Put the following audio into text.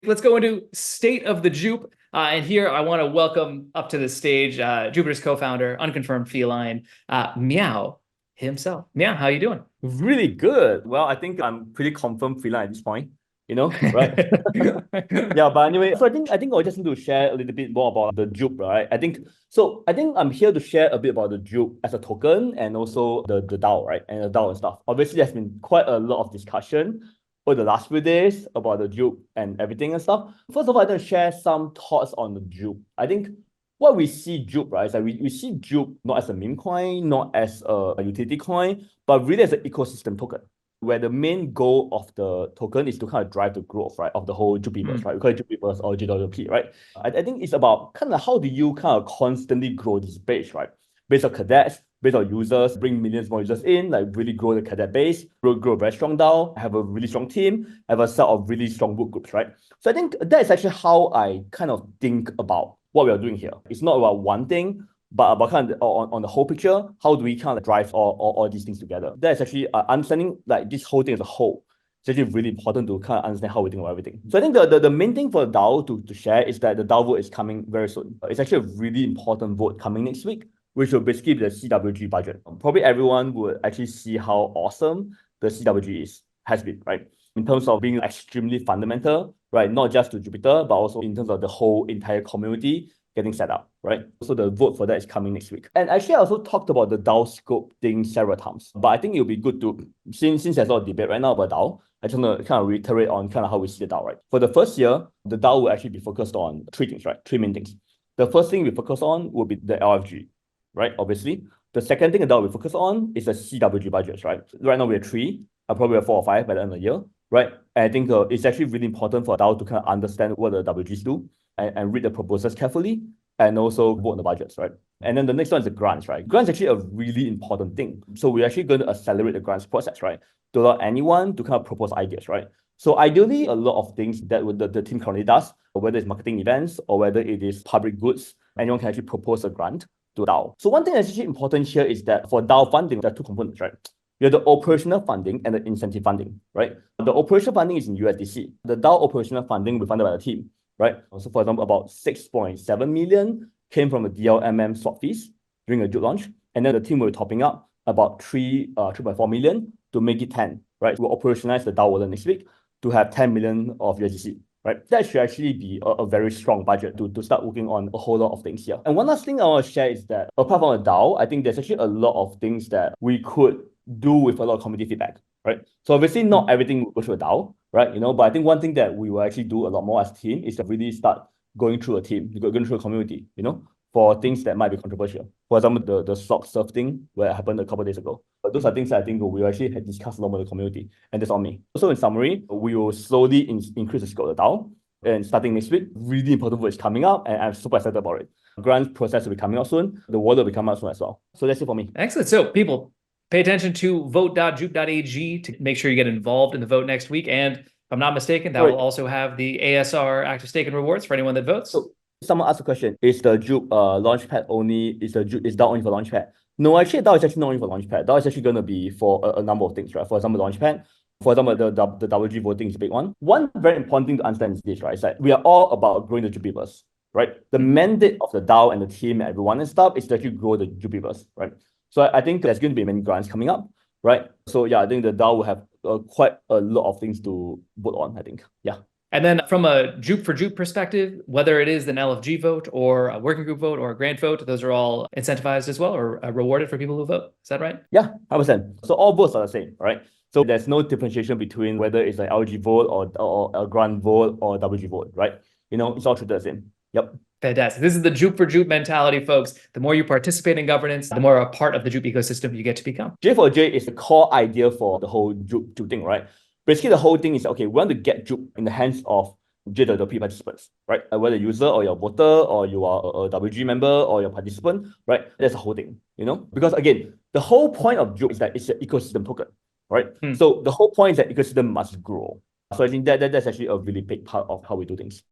let's go into State of the Jupe. And here I want to welcome up to the stage Jupiter's co-founder, unconfirmed feline, Meow himself. Meow, how you doing? Really good. Well, I think I'm pretty confirmed feeling at this point, right? Yeah, but anyway, so I think I just need to share a little bit more about the Jupe, right? I think I'm here to share a bit about the Jupe as a token and also the DAO, right? And the DAO and stuff. Obviously, there's been quite a lot of discussion over the last few days about the Jupe and everything and stuff. First of all, I'm going to share some thoughts on the Jupe. I think what we see Jupe, right, is that we see Jupe not as a meme coin, not as a utility coin, but really as an ecosystem token, where the main goal of the token is to kind of drive the growth, right, of the whole Jupiverse, right? We call it Jupiverse or J.U.P, right? I think it's about kind of how do you kind of constantly grow this base, right? Based on cadets, based on users, bring millions more users in, like really grow the cadet base, grow a very strong DAO, have a really strong team, have a set of really strong work groups, right? So I think that is actually how I kind of think about what we are doing here. It's not about one thing, but about kind of on the whole picture, how do we kind of drive all these things together? That's actually understanding like this whole thing as a whole. It's actually really important to kind of understand how we think about everything. So I think the main thing for the DAO to share is that the DAO vote is coming very soon. It's actually a really important vote coming next week, which will basically be the CWG budget. Probably everyone would actually see how awesome the CWG has been, right? In terms of being extremely fundamental, right? Not just to Jupiter, but also in terms of the whole entire community getting set up, right? So the vote for that is coming next week. And actually, I also talked about the DAO scope thing several times, but I think it'll be good to, since there's a lot of debate right now about DAO, I just want to kind of reiterate on kind of how we see the DAO, right? For the first year, the DAO will actually be focused on three things, right? Three main things. The first thing we focus on will be the LFG, right? Obviously. The second thing that we focus on is the CWG budgets, right? Right now we have three, probably have 4 or 5 by the end of the year, right? And I think it's actually really important for DAO to kind of understand what the WGs do and read the proposals carefully and also vote on the budgets, right? And then the next one is the grants, right? Grants actually a really important thing. So we're actually going to accelerate the grants process, right? To allow anyone to kind of propose ideas, right? So ideally, a lot of things that the team currently does, whether it's marketing events or whether it is public goods, anyone can actually propose a grant to DAO. So one thing that's actually important here is that for DAO funding, there are two components, right? You have the operational funding and the incentive funding, right? The operational funding is in USDC. The DAO operational funding will be funded by the team, right? So for example, about 6.7 million came from the DLMM swap fees during the Jupe launch. And then the team will be topping up about 3.4 million to make it 10, right? We'll operationalize the DAO wallet next week to have 10 million of USDC. Right? That should actually be a very strong budget to start working on a whole lot of things here. And one last thing I want to share is that apart from a DAO, I think there's actually a lot of things that we could do with a lot of community feedback, right? So obviously not everything will go through a DAO, right? But I think one thing that we will actually do a lot more as a team is to really start going through a team, going through a community, for things that might be controversial. For example, the stock surf thing where it happened a couple of days ago. But those are things that I think we actually had discussed a lot with the community, and that's on me. So in summary, we will slowly increase the scope of the DAO, and starting next week, really important vote is coming up, and I'm super excited about it. Grant process will be coming out soon. The wallet will be coming out soon as well. So that's it for me. Excellent. So people, pay attention to vote.jup.ag to make sure you get involved in the vote next week. And if I'm not mistaken, that will also have the ASR active stake and rewards for anyone that votes. So someone asked a question: is the Jupe launchpad only? Is DAO only for launchpad? No, actually, DAO is actually not only for launchpad. DAO is actually going to be for a number of things, right? For example, launchpad. For example, the WG voting is a big one. One very important thing to understand is this, right? It's like we are all about growing the Jupiverse, right? The mandate of the DAO and the team and everyone and stuff is to actually grow the Jupiverse, right? So I think there's going to be many grants coming up, right? So yeah, I think the DAO will have quite a lot of things to vote on, I think. Yeah. And then from a Jupe for Jupe perspective, whether it is an LFG vote or a working group vote or a grant vote, those are all incentivized as well or rewarded for people who vote. Is that right? Yeah, 100%. So all votes are the same, right? So there's no differentiation between whether it's an LG vote or a grant vote or WG vote, right? It's all treated the same. Yep. Fantastic. This is the Jupe for Jupe mentality, folks. The more you participate in governance, the more a part of the Jupe ecosystem you get to become. J4J is the core idea for the whole Jupe thing, right? Basically, the whole thing is, okay, we want to get Jupe in the hands of J.U.P participants, right? Whether user or your voter or you are a WG member or your participant, right? That's the whole thing, Because again, the whole point of Jupe is that it's an ecosystem token, right? So the whole point is that ecosystem must grow. So I think that's actually a really big part of how we do things.